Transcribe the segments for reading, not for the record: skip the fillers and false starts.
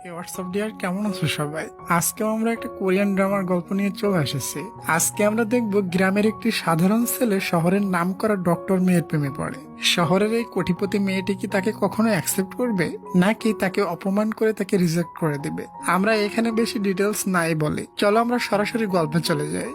WhatsApp deer, কেমন আছো সবাই? আজকেও আমরা একটা কোরিয়ান ড্রামার গল্প নিয়ে চলে এসেছি। আজকে আমরা দেখব গ্রামের একটি সাধারণ ছেলে শহরের নামকরা ডক্টর মেয়ের প্রেমে পড়ে। শহরের এই কোটিপতি মেয়েটি কি তাকে কখনো অ্যাকসেপ্ট করবে, নাকি তাকে অপমান করে তাকে রিজেক্ট করে দিবে? আমরা এখানে বেশি ডিটেলস নাই বলে চলো আমরা সরাসরি গল্পে চলে যাই।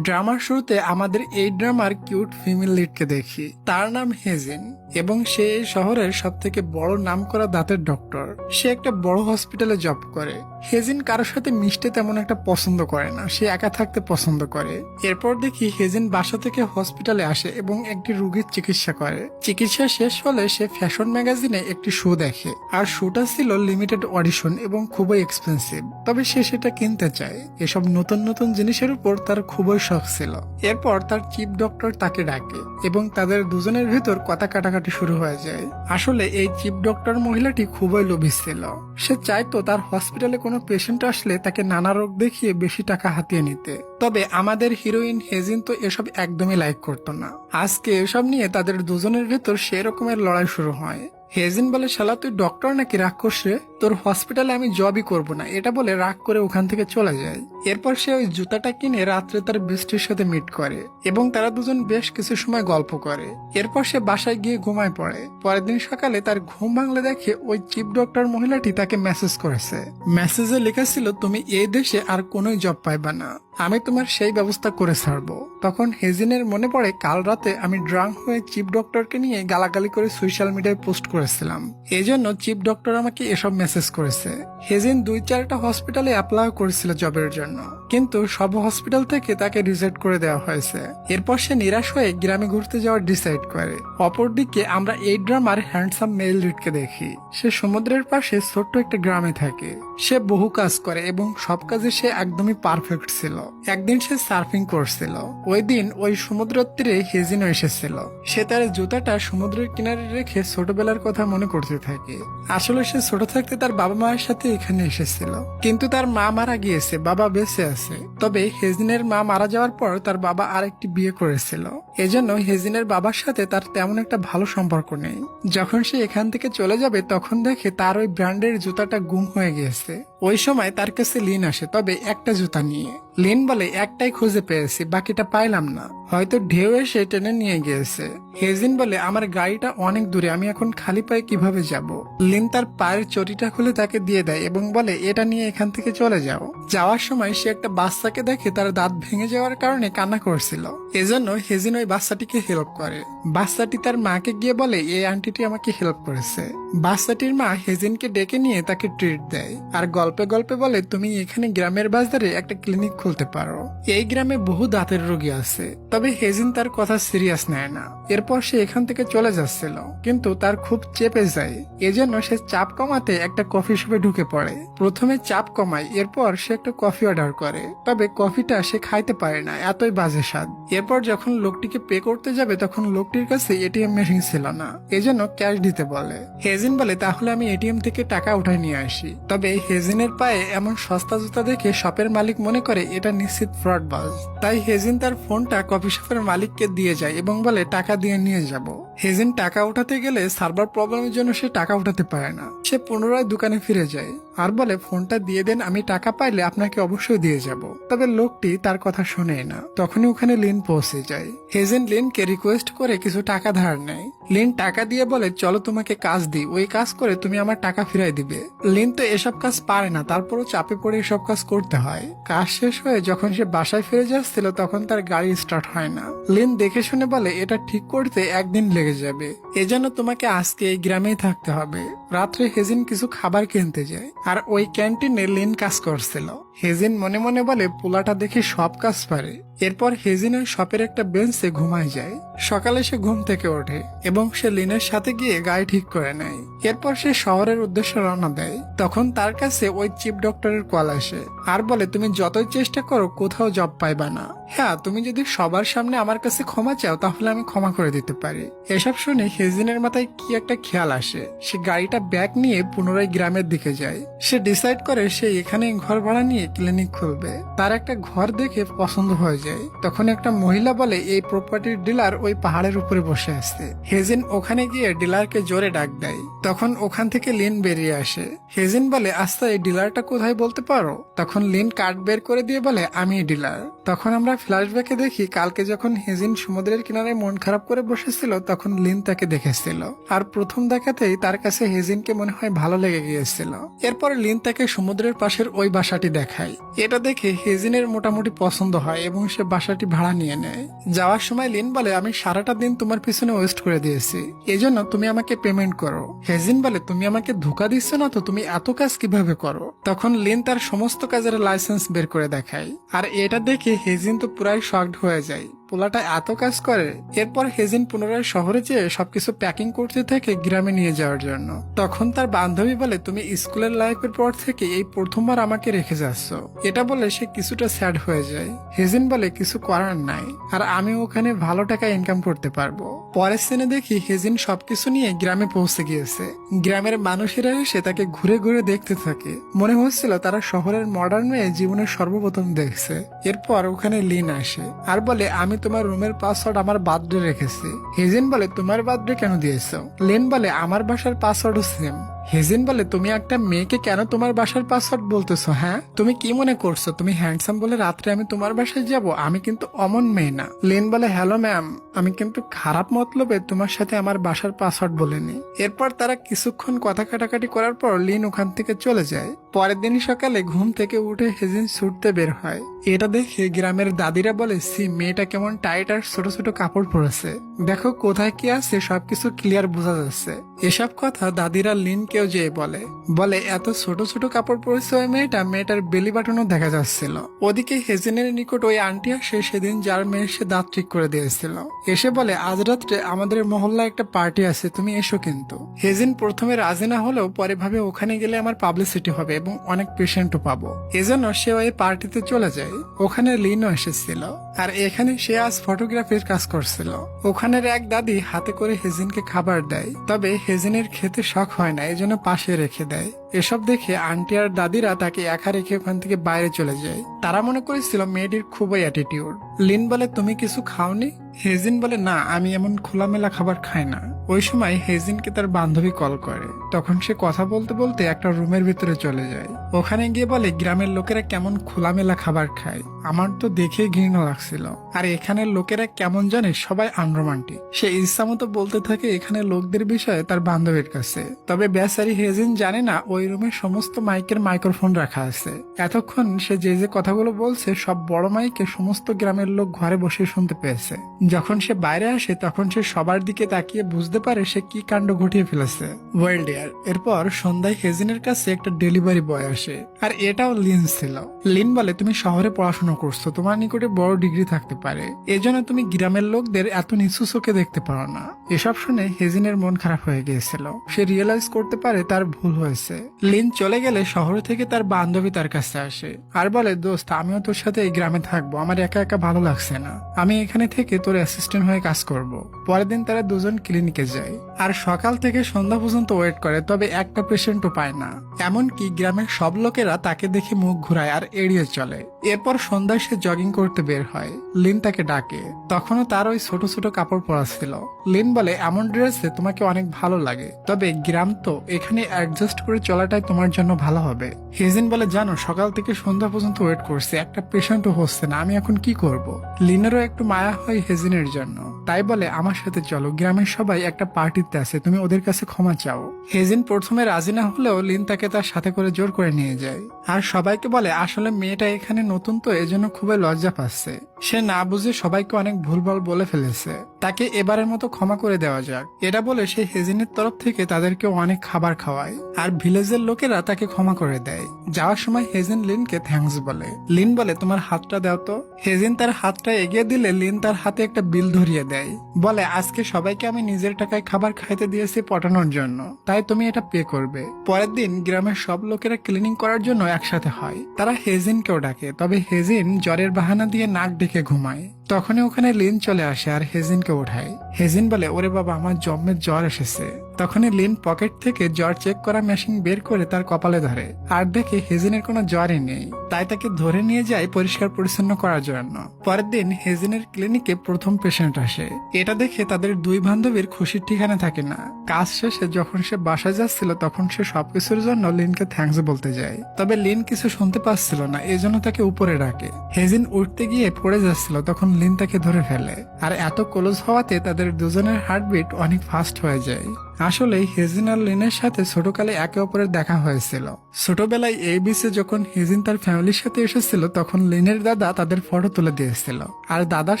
ড্রামার শুরুতে আমাদের এই ড্রামার কিউট ফিমেল লিডকে দেখি। তার নাম হেজিন এবং সে এই শহরের সব থেকে বড় নামকরা দাঁতের ডক্টর। সে একটা বড় হসপিটালে জব করে। হেজিন কারোর সাথে মিশতে তেমন একটা পছন্দ করে না, সে একা থাকতে পছন্দ করে। এরপর দেখি হেজিন বাসা থেকে হসপিটালে আসে এবং একটি রোগীর চিকিৎসা করে। চিকিৎসা শেষ হলে সে ফ্যাশন ম্যাগাজিনে একটি শো দেখে, আর শোটা ছিল লিমিটেড অডিশন এবং খুবই এক্সপেন্সিভ। তবে সে সেটা কিনতে চায়। এসব নতুন নতুন জিনিসের উপর তার খুবই শখ ছিল। এরপর তার চিফ ডক্টর তাকে ডাকে এবং তাদের দুজনের ভিতর কথা কাটাকাটি শুরু হয়ে যায়। আসলে এই চিফ ডক্টর মহিলাটি খুবই লোভী ছিল। সে চাইতো তার হসপিটালে কোনো পেশেন্ট আসলে তাকে নানা রোগ দেখিয়ে বেশি টাকা হাতিয়ে নিতে। তবে আমাদের হিরোইন হেজিন তো এসব একদমই লাইক করতো না। আজকে এসব নিয়ে তাদের দুজনের ভেতর সেই রকমের লড়াই শুরু হয়। হেজিন বলে, শালা তুই ডক্টর নাকি রাক্ষস রে? তোর হসপিটালে আমি জবই করব না, এটা বলে রাগ করে ওখান থেকে চলে যায়। এরপর সে ওই জুতাটা কিনে রাত্রে তার বেস্টির সাথে মিট করে এবং তারা দুজন বেশ কিছু সময় গল্প করে। এরপর সে বাসায় গিয়ে ঘুমায় পড়ে। পরের দিন সকালে তার ঘুম ভাঙলে দেখে ওই চিফ ডক্টর মহিলাটি তাকে মেসেজ করেছে। মেসেজে লেখা ছিল, তুমি এই দেশে আর কোনোই জব পাইবা না, আমি তোমার সেই ব্যবস্থা করে ছাড়বো। তখন হেজিনের মনে পড়ে কাল রাতে আমি ড্রাঙ্ক হয়ে চিফ ডক্টরকে নিয়ে গালাগালি করে সোশ্যাল মিডিয়ায় পোস্ট করেছিলাম, এই জন্য চিফ ডক্টর আমাকে এসব মেসেজ করেছে। হেজিন 2-4টা হসপিটালে অ্যাপ্লাই করেছিল জবের জন্য, কিন্তু সব হসপিটাল থেকে তাকে রিজেক্ট করে দেওয়া হয়েছে। এরপর সে নিরাশ হয়ে গ্রামে ঘুরতে যাওয়ার ডিসাইড করে। অপরদিকে আমরা এই ড্রামার হ্যান্ডসাম মেল লিডকে দেখি। সে সমুদ্রের পাশে ছোট্ট একটা গ্রামে থাকে। সে বহু কাজ করে এবং সব কাজে সে একদমই পারফেক্ট ছিল। একদিন সে সার্ফিং করছিল। ওই দিন ওই সমুদ্রের তীরে হেজিনও এসেছিল। সে তার জুতাটা সমুদ্রের কিনারে রেখে ছোটবেলার কথা মনে করতে থাকে। আসলে সে ছোট থাকতে তার বাবা মায়ের সাথে এখানে এসেছিল, কিন্তু তার মা মারা গিয়েছে, বাবা বেঁচে আছে। তবে হেজিনের মা মারা যাওয়ার পর তার বাবা আরেকটি বিয়ে করেছিল, এজন্য হেজিনের বাবার সাথে তার তেমন একটা ভালো সম্পর্ক নেই। যখন সে এখান থেকে চলে যাবে তখন দেখে তার ওই ব্র্যান্ডের জুতাটা গুম হয়ে গিয়েছে। ওই সময় তার কাছে লিন আসে, তবে একটা জুতা নিয়ে। লিন বলে, একটাই খুঁজে পেয়েছি, বাকিটা পাইলাম না, হয়তো ঢেউ এসে টেনে নিয়ে গিয়েছে। হেজিন বলে, আমার গাড়িটা অনেক দূরে, আমি এখন খালি পায়ে কিভাবে যাব? লিন তার পায়ের চটিটা খুলে তাকে দিয়ে দেয় এবং বলে, এটা নিয়ে এখান থেকে চলে যাও। যাওয়ার সময় সে একটা বাচ্চাকে দেখে তার দাঁত ভেঙে যাওয়ার কারণে কান্না করছিল, এজন্য হেজিন ওই বাচ্চাটিকে হেল্প করে। বাচ্চাটি তার মাকে গিয়ে বলে, এই আন্টিটি আমাকে হেল্প করেছে। বাচ্চাটির মা হেজিনকে ডেকে নিয়ে তাকে ট্রিট দেয় আর গল্পে গল্পে বলে, তুমি এখানে গ্রামের বাজারে একটা ক্লিনিক খুলতে পারো। এই গ্রামে বহু দাঁতের রোগী আছে। তবে হেজিন তার কথা সিরিয়াস নেয় না। এরপর সে এখান থেকে চলে যাচ্ছিল, কিন্তু তার খুব চেপে যায়, এজন্য সে চাপ কমাতে একটা কফি শপে ঢুকে পড়ে। প্রথমে চাপ কমায়, এরপর সে একটা কফি অর্ডার করে। তবে কফিটা সে খাইতে পারে না, এতই বাজে স্বাদ। এরপর যখন লোকটিকে পে করতে যাবে তখন লোকটির কাছে এটিএম মেশিন ছিল না, এজন্য ক্যাশ দিতে বলে। হেজিন বলে, তাহলে আমি এটিএম থেকে টাকা উঠায় নিয়ে আসি। তবে হেজিনের পায়ে এমন সস্তা জুতা দেখে শপের মালিক মনে করে এটা নিশ্চিত ফ্রড বাজ। তাই হেজিন তার ফোনটা কফি শপের মালিককে দিয়ে যায় এবং বলে, টাকা দিয়ে নিয়ে যাব। হেজিন টাকা উঠাতে গেলে সার্ভার প্রবলেমের জন্য সে টাকা উঠাতে পারে না। সে পুনরায় দোকানে ফিরে যায় আর বলে, ফোনটা দিয়ে দেন, আমি টাকা পাইলে আপনাকে অবশ্যই দিয়ে যাব। তবে লোকটি তার কথা শোনে না। তখনই ওখানে লিন পৌঁছে যায়। হেজিন লিনকে রিকোয়েস্ট করে কিছু টাকা ধার নেয়। লিন টাকা দিয়ে বলে, চলো তোমাকে কাজ দিই, ওই কাজ করে তুমি আমার টাকা ফিরাই দিবে। লিন তো এসব কাজ পারে না, তারপরও চাপে পড়ে এসব কাজ করতে হয়। কাজ শেষ হয়ে যখন সে বাসায় ফিরে যাচ্ছিল তখন তার গাড়ি স্টার্ট হয় না। লিন দেখে শুনে বলে, এটা ঠিক করতে একদিন লেগে যাবে, এজন্য তোমাকে আজকে এই গ্রামেই থাকতে হবে। রাত্রে হেজিন কিছু খাবার কিনতে যায় আর ওই ক্যান্টিনে লিন কাজ করছিল। হেজিন মনে মনে বলে, পোলাটা দেখে সব কাজ পারে। এরপর হেজিন ওই শপের একটা বেঞ্চে ঘুমায় যায়। সকালে সে ঘুম থেকে ওঠে এবং সে লিনের সাথে গিয়ে গাড়ি ঠিক করে নেয়। এরপর সে শহরের উদ্দেশ্যে রওনা দেয়। তখন তার কাছে ওই চিফ ডক্টরের কল আসে আর বলে, তুমি যতই চেষ্টা করো কোথাও জব পাইবা না। হ্যাঁ, তুমি যদি সবার সামনে আমার কাছে ক্ষমা চাও তাহলে আমি ক্ষমা করে দিতে পারি। এসব শুনে হেজিনের মাথায় কি একটা খেয়াল আসে। সে গাড়িটা ব্যাগ নিয়ে পুনরায় গ্রামের দিকে যায়। সে ডিসাইড করে সে এখানে ঘর ভাড়া নিয়ে ক্লিনিক খুলবে। তার একটা ঘর দেখে পছন্দ হয়ে যায়। তখন একটা মহিলা বলে এই প্রপার্টির ডিলার ওই পাহাড়ের উপরে বসে আছে। হেজিন ওখানে গিয়ে ডিলারকে জোরে ডাক দেয়। তখন ওখান থেকে লিন বেরিয়ে আসে। হেজিন বলে আচ্ছা এই ডিলারটা কোথায় বলতে পারো? তখন লিন কার্ড বের করে দিয়ে বলে আমি ডিলার। তখন আমরা ফ্ল্যাশব্যাকে দেখি কালকে যখন হেজিন সমুদ্রের কিনারে মন খারাপ করে বসেছিল তখন লিন তাকে দেখেছিল, আর প্রথম দেখাতেই তার কাছে হেজিনকে মনে হয় ভালো লেগে গিয়েছিল। এরপরে লিন তাকে সমুদ্রের পাশের ওই বাসাটি দেখায়। এটা দেখে হেজিনের মোটামুটি পছন্দ হয় এবং সে বাসাটি ভাড়া নিয়ে নেয়। যাওয়ার সময় লিন বলে আমি সারাটা দিন তোমার পিছনে ওয়েস্ট করে দিয়েছি, এজন্য তুমি আমাকে পেমেন্ট করো। হেজিন বলে তুমি আমাকে ধোকা দিচ্ছ না তো, তুমি এত কাজ কিভাবে করো? তখন লিন তার সমস্ত কাজের লাইসেন্স বের করে দেখায়, আর এটা দেখে হেজিন তো পুরাই শকড হয়ে যায়, পোলাটা এত কাজ করে। এরপর হেজিন পুনরায় শহরে যেয়ে সবকিছু প্যাকিং করতে থাকে গ্রামে নিয়ে যাওয়ার জন্য। তখন তার বান্ধবী বলে তুমি স্কুলের লাইফের পর থেকে এই প্রথমবার আমাকে রেখে যাচ্ছ। এটা বলে সে কিছুটা স্যাড হয়ে যায়। হেজিন বলে কিছু করার নাই, আর আমি ওখানে ভালো টাকা ইনকাম করতে পারবো। পরের সিনে দেখি হেজিন সবকিছু নিয়ে গ্রামে পৌঁছে গিয়েছে। গ্রামের মানুষেরা এসে তাকে ঘুরে ঘুরে দেখতে থাকে, মনে হচ্ছিল তারা শহরের মডার্ন মেয়ে জীবনের সর্বপ্রথম দেখছে। এরপর ওখানে লিন আসে আর বলে আমি তোমার রুমের পাসওয়ার্ড আমার বার্থডে রেখেছি। হেজিন বলে তোমার বার্থডে কেন দিয়েছো? লিন বলে আমার বাসার পাসওয়ার্ডও সেম। হেজিন বলে তুমি একটা মেয়েকে কেন তোমার বাসার পাসওয়ার্ড বলতেছো? হ্যাঁ, তুমি কি মনে করছো তুমি হ্যান্ডসাম বলে রাত্রে আমি তোমার বাসায় যাব? আমি কিন্তু অমন মেয়ে না। লিন বলে হ্যালো ম্যাম, আমি কিন্তু খারাপ মতলবে তোমার সাথে আমার বাসার পাসওয়ার্ড বলিনি। এরপর তারা কিছুক্ষণ কথা কাটাকাটি করার পর লিন ওখান থেকে চলে যায়। পরের দিন সকালে ঘুম থেকে উঠে হেজিন ছুটতে বের হয়। এটা দেখে গ্রামের দাদিরা বলে সি মেয়েটা কেমন টাইট আর ছোট ছোট কাপড় পরেছে, দেখো কোথায় কি আছে সবকিছু ক্লিয়ার বোঝা যাচ্ছে। এসব কথা দাদিরা লিনকেও যেয়ে বলে বলে এত ছোট ছোট কাপড় পরেছে ওই মেয়েটার বেলি বাটনও দেখা যাচ্ছিল। ওদিকে হেজিনের নিকট ওই আন্টি আসে সেদিন যার মেয়ের সে দাঁত ঠিক করে দিয়েছিল। এসে বলে আজ রাত্রে আমাদের মহল্লায় একটা পার্টি আছে, তুমি এসো কিন্তু। হেজিন প্রথমে রাজি না হলেও পরে ভাবে ওখানে গেলে আমার পাবলিসিটি হবে এবং অনেক পেশেন্টও পাবো, এজন্য সে ওই পার্টিতে চলে যায়। ওখানে লিনও এসেছিল, আর এখানে সে আজ ফটোগ্রাফির কাজ করছিল। ওখানের এক দাদি হাতে করে হেজিনকে খাবার দেয়, তবে হেজিনের খেতে শখ হয় না, এজন্য পাশে রেখে দেয়। এসব দেখে আন্টি আর দাদিরা তাকে একা রেখে ওখান থেকে বাইরে চলে যায়। তারা মনে করেছিল মেয়েটির খুবই অ্যাটিটিউড। লিন বলে তুমি কিছু খাওনি? হেজিন বলে না, আমি এমন খোলামেলা খাবার খাই না। ওই সময় হেজিনকে তার বান্ধবী কল করে, তখন সে কথা বলতে বলতে একটা রুমের ভিতরে চলে যায়। ওখানে গিয়ে বলে গ্রামের লোকেরা কেমন খোলামেলা খাবার খায়, আমার তো দেখে ঘৃণা লাগছিল। আর এখানের লোকেরা কেমন জানে সবাই আনরোমান্টিক। সে ইচ্ছা মতো বলতে থাকে এখানে লোকদের বিষয়ে তার বান্ধবীর কাছে, তবে বেচারি হেজিন জানে না ওই রুমে সমস্ত মাইকের মাইক্রোফোন রাখা আছে। এতক্ষণ সে যে যে কথাগুলো বলছে সব বড় মাইকে সমস্ত গ্রামের লোক ঘরে বসে শুনতে পেয়েছে। যখন সে বাইরে আসে তখন সে সবার দিকে তাকিয়ে বুঝতে পারে সে কি কাণ্ড ঘটিয়ে ফেলেছে। ওয়েল ডিয়ার, এরপর সন্ধ্যায় হেজিনের কাছে একটা ডেলিভারি বয় আসে, আর এটাও লিন ছিল। লিন বলে তুমি শহরে পড়াশোনা করছো, তোমার নিকটে বড় ডিগ্রি থাকতে পারে, এজন্য তুমি গ্রামের লোকদের এত নিচু চোখে দেখতে পারো না। এসব শুনে হেজিনের মন খারাপ হয়ে গিয়েছিল। সে রিয়েলাইজ করতে পারে তার ভুল হয়েছে। লিন চলে গেলে শহর থেকে তার বান্ধবী তার কাছে আসে আর বলে দোস্ত আমিও তোর সাথে এই গ্রামে থাকবো, আমার একা একা ভালো লাগছে না, আমি এখানে থেকে তোর অ্যাসিস্ট্যান্ট হয়ে কাজ করব। পরের দিন তারা দুজন ক্লিনিকে যায় আর সকাল থেকে সন্ধ্যা পর্যন্ত ওয়েট করে, তবে একটা পেশেন্টও পায় না। এমনকি গ্রামের সব লোকেরা তাকে দেখে মুখ ঘুরায় আর এড়িয়ে চলে। এরপর সন্ধ্যায় সে জগিং করতে বের হয়। লিন তাকে ডাকে, তখনও তার ওই ছোট ছোট কাপড় পরা ছিল। লিন বলে এমন ড্রেসে তোমাকে অনেক ভালো লাগে, তবে গ্রাম তো, এখানে অ্যাডজাস্ট করে চলাটাই তোমার জন্য ভালো হবে। হেজিন বলে জানো সকাল থেকে সন্ধ্যা পর্যন্ত ওয়েট করছে, একটা পেশেন্টও হচ্ছে না, আমি এখন কি করব? লিনেরও একটু মায়া হয় হেজিনের জন্য, তাই বলে আমার সাথে চলো, গ্রামের সবাই একটা পার্টিতে আছে, তুমি ওদের কাছে ক্ষমা চাও। হেজিন প্রথমে রাজি না হলেও লিন তাকে তার সাথে করে জোর করে নিয়ে যায় আর সবাইকে বলে আসলে মেয়েটা এখানে নতুন তো এজন্য খুবই লজ্জা পাচ্ছে, সে না বুঝে সবাইকে অনেক ভুলভাল বলে ফেলেছে, তাকে এবারের মতো ক্ষমা করে দেওয়া যাক। এটা বলে সে হেজিনের তরফ থেকে তাদেরকে অনেক খাবার খাওয়ায় আর ভিলেজের লোকেরা তাকে ক্ষমা করে দেয়। যাওয়ার সময় হেজিন লিনকে থ্যাঙ্কস বলে। লিন বলে তোমার হাতটা দাও তো। হেজিন তার হাতটা এগিয়ে দিলে লিন তার হাতে একটা বিল ধরিয়ে দেয়, বলে আজকে সবাইকে আমি নিজের টাকায় খাবার খাইতে দিয়েছি পটানোর জন্য, তাই তুমি এটা পে করবে। পরের দিন গ্রামের সব লোকেরা ক্লিনিং করার জন্য একসাথে হয়। তারা হেজিনকেও ডাকে, তবে হেজিন জ্বরের বাহানা দিয়ে নাক ডেকে ঘুমায়। তখনই ওখানে লিন চলে আসে আর হেজিনকে ওঠায়। হেজিন বলে ওরে বাবা আমার জম্মের জ্বর এসেছে। তখনই লিন পকেট থেকে জ্বর চেক করা মেশিন বের করে তার কপালে ধরে আর দেখে হেজিনের কোনো জ্বরই নেই, তাই তাকে ধরে নিয়ে যায় পরিষ্কার পরিচ্ছন্ন করার জন্য। পরের দিন হেজিনের ক্লিনিকে প্রথম পেশেন্ট আসে। এটা দেখে তাদের দুই বান্ধবীর খুশির ঠিকানা থাকে না। কাজ শেষে যখন সে বাসায় যাচ্ছিল তখন সে সবকিছুর জন্য লিনকে থ্যাঙ্কস বলতে যায়, তবে লিন কিছু শুনতে পাচ্ছিল না, এজন্য তাকে উপরে ডাকে। হেজিন উঠতে গিয়ে পড়ে যাচ্ছিল, তখন লিন তাকে ধরে ফেলে। আর এত ক্লোজ হওয়াতে তাদের দুজনের হার্টবিট অনেক ফাস্ট হয়ে যায়। আসলে হেজিন আর লিনের সাথে ছোটকালে একে অপরের দেখা হয়েছিল। ছোটবেলায় এই বিচে যখন হেজিন তার ফ্যামিলির সাথে এসেছিল তখন লিনের দাদা তাদের ফটো তুলে দিয়েছিল, আর দাদার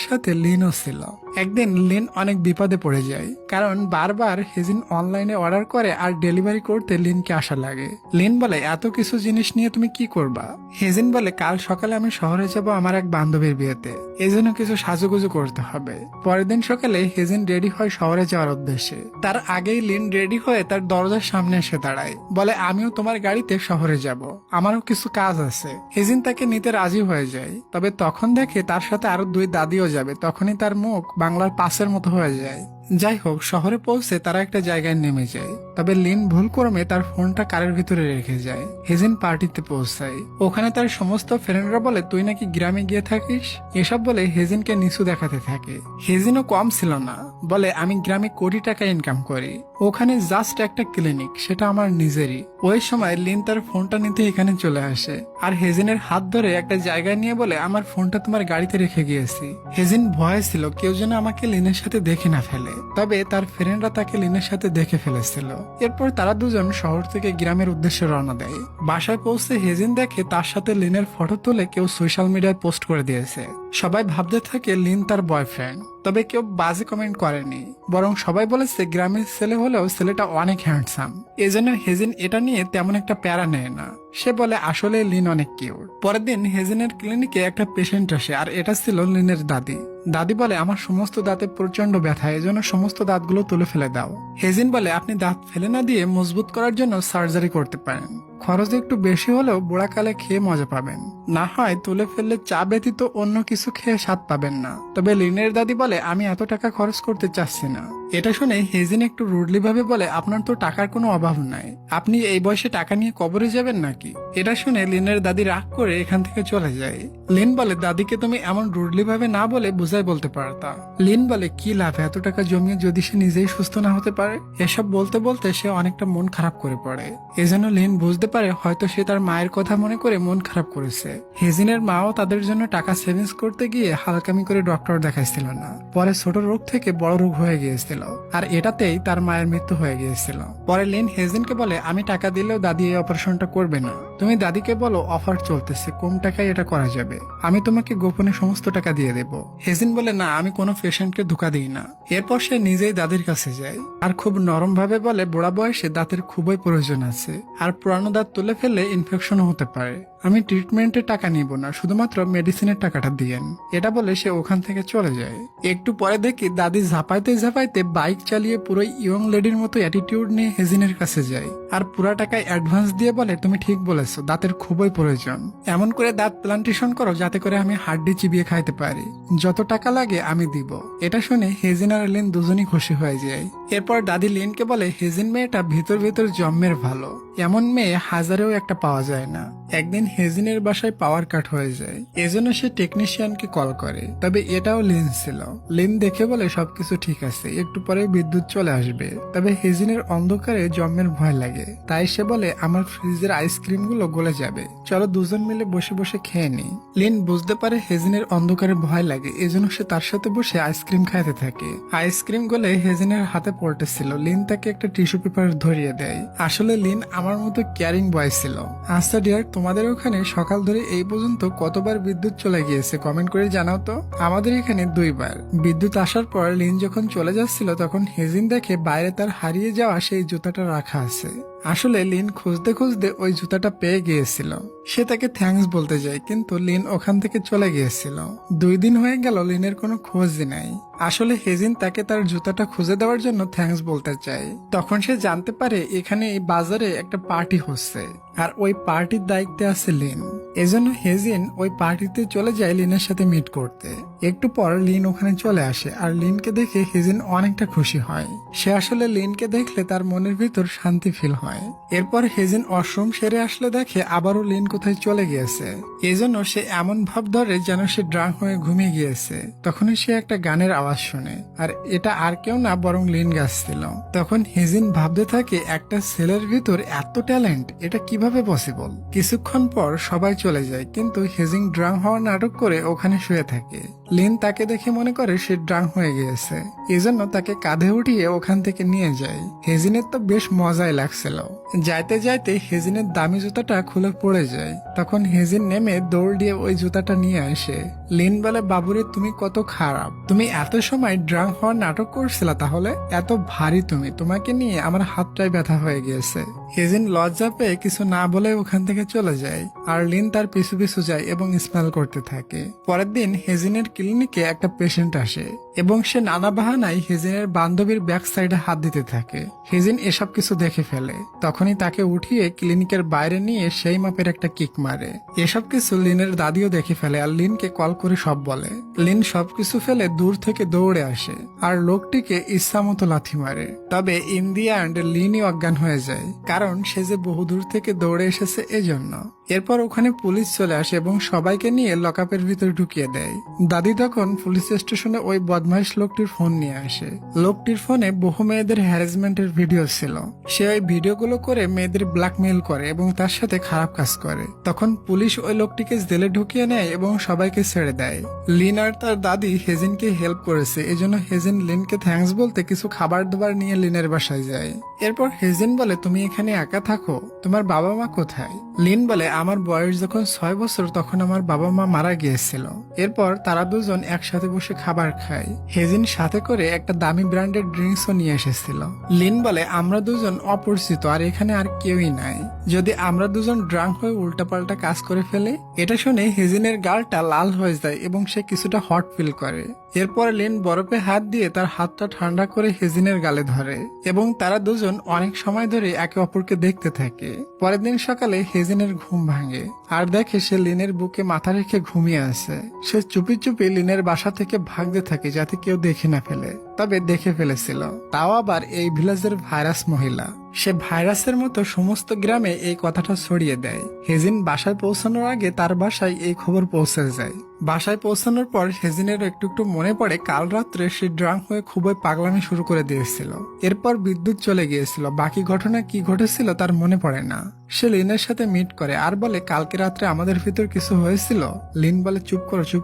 সাথে লিনও ছিল। একদিন লিন অনেক বিপদে পড়ে যায়, কারণ বারবার হেজিন অনলাইনে অর্ডার করে আর ডেলিভারি করতে লিনকে আসা লাগে। লিন বলে, এত কিছু জিনিস নিয়ে তুমি কি করবা? হেজিন বলে, কাল সকালে আমি শহরে যাব আমার এক বান্ধবীর বিয়েতে, এজন্য কিছু সাজুগুজু করতে হবে। পরের দিন সকালে হেজিন রেডি হয় শহরে যাওয়ার উদ্দেশ্যে। তার আগেই লিন রেডি হয়ে তার দরজার সামনে এসে দাঁড়ায়, বলে, আমিও তোমার গাড়িতে শহরে যাব, আমারও কিছু কাজ আছে। হেজিন তাকে নিতে রাজি হয়ে যায়, তবে তখন দেখে তার সাথে আরো দুই দাদিও যাবে। তখনই তার মুখ বাংলার পাশের মতো হয়ে যায়। যাই হোক, শহরে পৌঁছে তারা একটা জায়গায় নেমে যায়, তবে লিন ভুলক্রমে তার ফোনটা কারের ভিতরে রেখে যায়। হেজিন পার্টিতে পৌঁছায়, ওখানে তার সমস্ত ফ্রেন্ডরা বলে, তুই নাকি গ্রামে গিয়ে থাকিস। এসব বলে হেজিনকে নিচু দেখাতে থাকে। হেজিনও কম ছিল না, বলে, আমি গ্রামে কোটি টাকা ইনকাম করি, ওখানে জাস্ট একটা ক্লিনিক, সেটা আমার নিজেরই। ওই সময় লিন তার ফোনটা নিতে এখানে চলে আসে, আর হেজিনের হাত ধরে একটা জায়গায় নিয়ে বলে, আমার ফোনটা তোমার গাড়িতে রেখে গিয়েছি। হেজিন ভয়ে ছিল কেউ যেন আমাকে লিনের সাথে দেখে না ফেলে, তবে তার ফ্রেন্ডরা তাকে লিনের সাথে দেখে ফেলেছিল। এরপর তারা দুজন শহর থেকে গ্রামের উদ্দেশ্যে রওনা দেয়। বাসায় পৌঁছে হেজিন দেখে তার সাথে লিনের ফটো তুলে কেউ সোশ্যাল মিডিয়ায় পোস্ট করে দিয়েছে। সবাই ভাবতে থাকে লিন তার বয়ফ্রেন্ড, তবে কেউ বাজে কমেন্ট করেনি, বরং সবাই বলেছে গ্রামের ছেলে হলেও ছেলেটা অনেক হ্যান্ডসাম। এজন্য হেজিন এটা নিয়ে তেমন একটা প্যারা নেয় না, সে বলে আসলে লিন অনেক কিউট। পরের দিন হেজিনের ক্লিনিকে একটা পেশেন্ট আসে, আর এটা ছিল লিনের দাদি। দাদি বলে, আমার সমস্ত দাঁতে প্রচন্ড ব্যথা, এজন্য সমস্ত দাঁতগুলো তুলে ফেলে দাও। হেজিন বলে, আপনি দাঁত ফেলে না দিয়ে মজবুত করার জন্য সার্জারি করতে পারেন, খরচ একটু বেশি হলেও বুড়াকালে খেয়ে মজা পাবেন, না হয় তুলে ফেললে চা ব্যতীত অন্য কিছু খেয়ে স্বাদ পাবেন না। তবে লিনের দাদি বলে, আমি এত টাকা খরচ করতে চাচ্ছি না। এটা শুনে হেজিন একটু রুডলি ভাবে বলে, আপনার তো টাকার কোনো অভাব নাই, আপনি এই বয়সে টাকা নিয়ে কবরে যাবেন নাকি? এটা শুনে লিনের দাদি রাগ করে এখান থেকে চলে যায়। লিন বলে, দাদিকে তুমি এমন রুডলি ভাবে না বলে বুঝাই বলতে পারতা। লিন বলে, কি লাভ এত টাকা জমিয়ে যদি সে নিজেই সুস্থ না হতে পারে? এসব বলতে বলতে সে অনেকটা মন খারাপ করে পড়ে। এজন্য লিন বুঝতে পারে হয়তো সে তার মায়ের কথা মনে করে মন খারাপ করেছে। হেজিনের মাও তাদের জন্য টাকা সেভিংস করতে গিয়ে হালকামি করে ডক্টর দেখাইছিল না, পরে ছোট রোগ থেকে বড় রোগ হয়ে গিয়েছিল, আর এটাতেই তার মায়ের মৃত্যু হয়ে গিয়েছিল। পরে লিন হেজিনকে বলে, আমি টাকা দিলেও দাদি এই অপারেশনটা করবে না, তুমি দাদিকে বলো অফার চলতেছে, কম টাকায় এটা করা যাবে, আমি তোমাকে গোপনে সমস্ত টাকা দিয়ে দেব। হেজিন বলে, না, আমি কোনো পেশেন্টকে ধোকা দিই না। এরপর সে নিজেই দাদির কাছে যায়, আর খুব নরম ভাবে বলে, বুড়া বয়সে দাঁতের খুবই প্রয়োজন আছে, আর পুরানো দাঁত তুলে ফেললে ইনফেকশনও হতে পারে, আমি ট্রিটমেন্টের টাকা নিব না, শুধুমাত্র মেডিসিনের টাকাটা দিয়েন। এটা বলে সে ওখান থেকে চলে যায়। একটু পরে দেখি দাদি ঝাঁপাইতে ঝাঁপাইতে বাইক চালিয়ে পুরো ইয়ং লেডির মতো অ্যাটিটিউড নিয়ে হেজিনের কাছে যায়, আর পুরা টাকায় অ্যাডভান্স দিয়ে বলে, তুমি ঠিক বলেছো, দাঁতের খুবই প্রয়োজন, এমন করে দাঁত প্লান্টেশন করো যাতে করে আমি হাড্ডি চিবিয়ে খাইতে পারি, যত টাকা লাগে আমি দিব। এটা শুনে হেজিন আর লিন দুজনই খুশি হয়ে যায়। এরপর দাদি লিনকে বলে, হেজিন মেয়েটা ভিতর ভিতর জন্মের ভালো, এমন মেয়ে হাজারেও একটা পাওয়া যায় না। একদিন হেজিনের বাসায় পাওয়ার কাট হয়ে যায়, এজন্য সে টেকনিশিয়ানকে কল করে, তবে এটাও লিন ছিল। লিন দেখে বলে, সবকিছু ঠিক আছে, একটু পরে বিদ্যুৎ চলে আসবে। তবে হেজিনের অন্ধকারে জন্মের ভয় লাগে, তাই সে বলে, আমার ফ্রিজের আইসক্রিম গুলো গলে যাবে, চলো দুজন মিলে বসে বসে খেয়ে নিই। লিন বুঝতে পারে হেজিনের অন্ধকারে ভয় লাগে, এজন্য সে তার সাথে বসে আইসক্রিম খাইতে থাকে। আইসক্রিম গলে হেজিনের হাতে পড়তেছিল, লিন তাকে একটা টিস্যু পেপার ধরিয়ে দেয়। আসলে লিন আমার মতো কেয়ারিং বয় ছিল। আচ্ছা ডিয়ার, তোমাদের ওখানে সকাল ধরে এই পর্যন্ত কতবার বিদ্যুৎ চলে গিয়েছে কমেন্ট করে জানাও তো। আমাদের এখানে 2 বার। বিদ্যুৎ আসার পর লিন যখন চলে যাচ্ছিল তখন হেজিন দেখে বাইরে তার হারিয়ে যাওয়া সেই জুতাটা রাখা আছে। আসলে লিন খুঁজতে খুঁজতে ওই জুতাটা পেয়ে গিয়েছিল, সে তাকে থ্যাঙ্কস বলতে যায়, কিন্তু লিন ওখান থেকে চলে গিয়েছিল। 2 দিন হয়ে গেল, লিনের কোনো খোঁজই নাই। আসলে হেজিন তাকে তার জুতাটা খুঁজে দেওয়ার জন্য থ্যাঙ্কস বলতে চায়। তখন সে জানতে পারে এখানে এই বাজারে একটা পার্টি হচ্ছে, আর ওই পার্টির দায়িত্বে আছে লিন। এজন্য হেজিন ওই পার্টিতে চলে যায় লিনের সাথে মিট করতে। একটু পর লিন ওখানে চলে আসে আর লিনকে দেখে হেজিন অনেকটা খুশি হয়। সে আসলে লিনকে দেখলে তার মনের ভিতর শান্তি ফিল হয়। এরপর হেজিন ওয়াশরুম সেরে আসলে দেখে আবারও লিন কোথায় চলে গিয়েছে। এজন্য সে এমন ভাব ধরে যেন সে ড্রাঙ্ক হয়ে ঘুমিয়ে গিয়েছে। তখনই সে একটা গানের আওয়াজ শুনে, আর এটা আর কেউ না বরং লিন গাচ্ছিল। তখন হেজিন ভাবতে থাকে একটা ছেলের ভিতর এত ট্যালেন্ট, এটা কিভাবে পসিবল। কিছুক্ষণ পর সবাই চলে যায়, কিন্তু হেজিন ড্রাঙ্ক হওয়ার নাটক করে ওখানে শুয়ে থাকে। লিন তাকে দেখে মনে করে সে ড্রাঙ্ক হয়ে গিয়েছে, এজন্য তাকে কাঁধে উঠিয়ে ওখান থেকে নিয়ে যায়। হেজিনের তো বেশ মজাই লাগছিল। যাইতে যাইতে হেজিনের দামি জুতাটা খুলে পড়ে যায়। তখন হেজিন নেমে দৌড় দিয়ে ওই জুতাটা নিয়ে আসে। লিন বলে, বাবুরে তুমি কত খারাপ, তুমি এত সময় ড্রাঙ্ক হওয়ার নাটক করছিলা, তাহলে এত ভারী তুমি, তোমাকে নিয়ে আমার হাতটাই ব্যথা হয়ে গিয়েছে। হেজিন লজ্জা পেয়ে কিছু না বলে ওখান থেকে চলে যায়, আর লিন তার পিছু পিছু যায় এবং স্মেল করতে থাকে। পরের দিন হেজিনের ক্লিনিকে একটা পেশেন্ট আসে এবং সে নানা বাহানায় হেজিনের বান্ধবীর ব্যাক সাইডে হাত দিতে থাকে। হেজিন এসব কিছু দেখে ফেলে, তখনই তাকে উঠিয়ে ক্লিনিকের বাইরে নিয়ে সেই মাপের একটা কিক মারে। এসব কিছু লিনের দাদিও দেখে ফেলে আর লিনকে কল করে সব বলে। লিন সবকিছু ফেলে দূর থেকে দৌড়ে আসে আর লোকটিকে ইচ্ছামতো লাথি মারে। তবে ইন দি এন্ড লিনই অজ্ঞান হয়ে যায়, কারণ সে যে বহুদূর থেকে দৌড়ে এসেছে এজন্য। এরপর ওখানে পুলিশ চলে আসে এবং সবাইকে নিয়ে লকআপের ভিতর ঢুকিয়ে দেয়। দাদি তখন পুলিশ স্টেশনে ওই বদমাইশ লোকটির ফোন নিয়ে আসে। লোকটির ফোনে বহু মেয়েদের হ্যারাসমেন্টের ভিডিও ছিল। সে ওই ভিডিওগুলো করে মেয়েদের ব্ল্যাকমেইল করে এবং তার সাথে খারাপ কাজ করে। তখন পুলিশ ওই লোকটিকে জেলে ঢুকিয়ে নেয় এবং সবাইকে ছেড়ে দেয়। লিন আর তার দাদি হেজিনকে হেল্প করেছে, এজন্য হেজিন লিনকে থ্যাঙ্কস বলতে কিছু খাবার দাবার নিয়ে লিনের বাসায় যায়। এরপর হেজিন বলে, তুমি এখানে একা থাকো, তোমার বাবা মা কোথায়? লিন বলে, আমার বয়স যখন 6 বছর তখন আমার বাবা মা মারা গিয়েছিল। এরপর তারা দুজন একসাথে বসে খাবার খায়। হেজিন সাথে করে একটা দামি ব্র্যান্ডের ড্রিঙ্কসও নিয়ে এসেছিল। লিন বলে, আমরা দুজন অপরিচিত আর এখানে আর কেউই নাই, যদি আমরা দুজন ড্রাঙ্ক হয়ে উল্টাপাল্টা কাজ করে ফেলে। এটা শুনে হেজিনের গালটা লাল হয়ে যায় এবং সে কিছুটা হট ফিল করে। এরপর লিন বরফে হাত দিয়ে তার হাতটা ঠান্ডা করে হেজিনের গালে ধরে এবং তারা দুজন অনেক সময় ধরে একে অপরকে দেখতে থাকে। পরের দিন সকালে হেজিনের ঘুম ভাঙে আর দেখে সে লিনের বুকে মাথা রেখে ঘুমিয়ে আছে। সে চুপি চুপি লিনের বাসা থেকে ভাগতে থাকে যাতে কেউ দেখে না ফেলে, তবে দেখে ফেলেছিল, তাও আবার এই ভিলেজের ভাইরাস মহিলা। সে ভাইরাসের মতো সমস্ত গ্রামে এই কথাটা ছড়িয়ে দেয়। হেজিন বাসায় পৌঁছানোর আগে তার বাসায় এই খবর পৌঁছে যায়। বাসায় পৌঁছানোর পর হেজিনের একটু একটু মনে পড়ে কাল রাত্রে সে ড্রাঙ্ক হয়ে খুবই পাগলামি শুরু করে দিয়েছিল। এরপর বিদ্যুৎ চলে গিয়েছিল, বাকি ঘটনা কি ঘটেছিল তার মনে পড়ে না। সে লিনের সাথে মিট করে আর বলে, কালকে রাত্রে আমাদের ভিতর কিছু হয়েছিল। লিন বলে, চুপ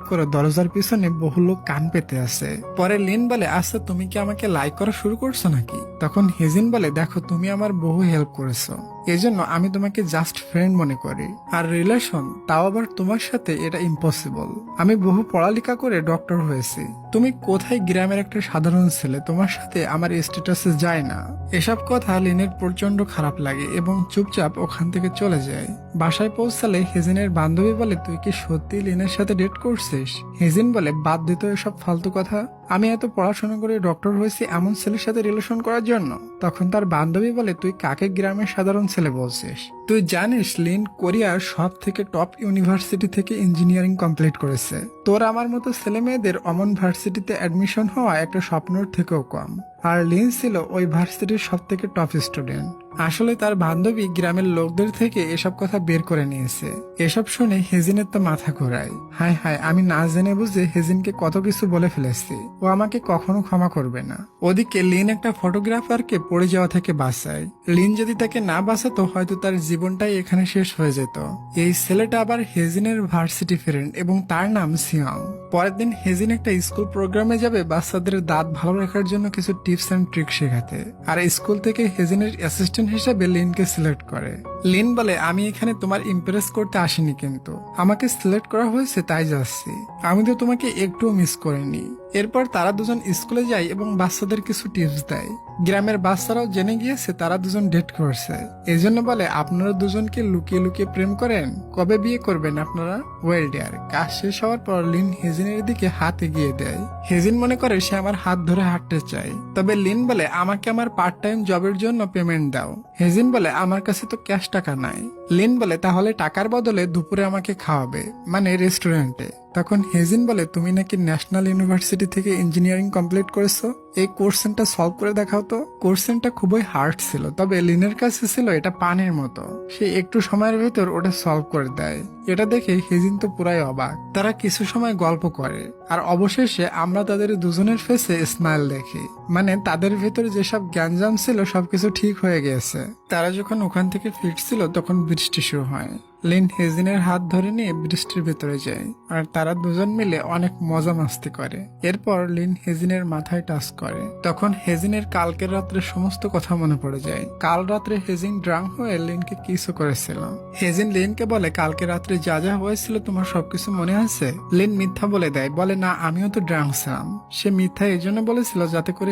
করো, দরজার পিছনে বহু লোক কান পেতে আছে। পরে লিন বলে, আচ্ছা তুমি কি আমাকে লাইক করা শুরু করছো নাকি? তখন হেজিন বলে, দেখো তুমি আমার বহু হেল্প করেছো, এজন্য আমি তোমাকে জাস্ট ফ্রেন্ড মনে করি, আর রিলেশন তাও আবার তোমার সাথে, এটা ইম্পসিবল। আমি বহু পড়ালেখা করে ডক্টর হয়েছি, তুমি কোথায় গ্রামের একটা সাধারণ ছেলে, তোমার সাথে আমার স্ট্যাটাসে যায় না। এসব কথা লিনের প্রচন্ড খারাপ লাগে এবং চুপচাপ ওখান থেকে চলে যায়। বাসায় পৌঁছালে হেজিনের বান্ধবী বলে, তুই কি সত্যি লিনের সাথে ডেট করছিস? হেজিন বলে, বাদ দিত এসব ফালতু কথা, আমি এত পড়াশোনা করে ডক্টর হয়েছি এমন ছেলের সাথে রিলেশন করার জন্য? তখন তার বান্ধবী বলে, তুই কাকে গ্রামের সাধারণ ছেলে বলছিস? তুই জানিস লিন কোরিয়ার সব থেকে টপ ইউনিভার্সিটি থেকে ইঞ্জিনিয়ারিং কমপ্লিট করেছে। তোর আমার মতো ছেলে মেয়েদের অমন ভার্সিটিতে অ্যাডমিশন হওয়া একটা স্বপ্নর থেকেও কম। আর লিন ছিল ওই ভার্সিটির সব থেকে টপ স্টুডেন্ট। আসলে তার বান্ধবী গ্রামের লোকদের থেকে এসব কথা বের করে নিয়েছে। এসব শুনে হেজিনের তো মাথা ঘোরায়। হায় হায়, আমি না জেনে বুঝে হেজিনকে কত কিছু বলে ফেলেছি, ও আমাকে কখনো ক্ষমা করবে না। ওদিকে লিন একটা ফটোগ্রাফারকে পড়ে যাওয়া থেকে বাঁচায়। লিন যদি তাকে না বাঁচাতো হয়তো তার জীবনটাই এখানে শেষ হয়ে যেত। এই ছেলেটা আবার হেজিনের ভার্সিটি ফ্রেন্ড এবং তার নাম সিয়ং। পরের দিন হেজিন একটা স্কুল প্রোগ্রামে যাবে বাচ্চাদের দাঁত ভালো রাখার জন্য কিছু টিপস এন্ড ট্রিক শেখাতে, আর স্কুল থেকে হেজিনের অ্যাসিস্ট্যান্ট হিসেবে লিনকে সিলেক্ট করে। লিন বলে, আমি এখানে তোমার ইমপ্রেস করতে আসিনি, কিন্তু আমাকে সিলেক্ট করা হয়েছে তাই যাচ্ছি, আমি তো তোমাকে একটুও মিস করিনি। এরপর তারা দুজন স্কুলে যায় এবং বাচ্চাদের কিছু টিপস দেয়। গ্রামের বাচ্চারাও জেনে গিয়েছে তারা দুজন ডেট করছে, এজন্য বলে, আপনারা দুজনকে লুকিয়ে লুকিয়ে প্রেম করেন, কবে বিয়ে করবেন আপনারা? Well dear. কাজ শেষ হওয়ার পর লিন হেজিনের দিকে হাত এগিয়ে দেয়। হেজিন মনে করে সে আমার হাত ধরে হাঁটতে চায়, তবে লিন বলে, আমাকে আমার পার্ট টাইম জবের জন্য পেমেন্ট দাও। হেজিন বলে আমার কাছে তো ক্যাশ টাকা নাই। লিন বলে তাহলে টাকার বদলে দুপুরে আমাকে খাওয়াবে, মানে রেস্টুরেন্টে। তখন হেজিন বলে তুমি নাকি ন্যাশনাল ইউনিভার্সিটি থেকে ইঞ্জিনিয়ারিং কমপ্লিট করেছো, এই কোশ্চেনটা সলভ করে দেখাও তো। কোশ্চেনটা খুবই হার্ড ছিল, তবে লিনের কাছে ছিল এটা পানির মতো। সে একটু সময়ের ভেতর ওটা সলভ করে দেয়। এটা দেখে হেজিন তো পুরাই অবাক। তারা কিছু সময় গল্প করে, আর অবশেষে আমরা তাদের দুজনের ফেসে স্মাইল দেখি, মানে তাদের ভেতরে যেসব গ্যাঞ্জাম ছিল সবকিছু ঠিক হয়ে গেছে। তারা যখন ওখান থেকে ফিরছিল তখন বৃষ্টি শুরু হয়। লিন হেজিনের হাত ধরে নিয়ে বৃষ্টির ভেতরে যায়, আর তারা দুজন মিলে অনেক মজা মাস্তি করে। এরপর লিন হেজিনের মাথায় টাচ করে। তখন হেজিনের কালকের রাত্রে সমস্ত কথা মনে পড়ে যায়। কাল রাত্রে হেজিন ড্রাঙ্ক হয়ে লিনকে কিসও করেছিল। হেজিন লিনকে বলে কালকে রাত্রে যা যা হয়েছিল তোমার সবকিছু মনে আছে। লিন মিথ্যা বলে দেয়, বলে না আমিও তো ড্রাঙ্ক ছিলাম। সে মিথ্যা এই জন্য বলেছিল যাতে করে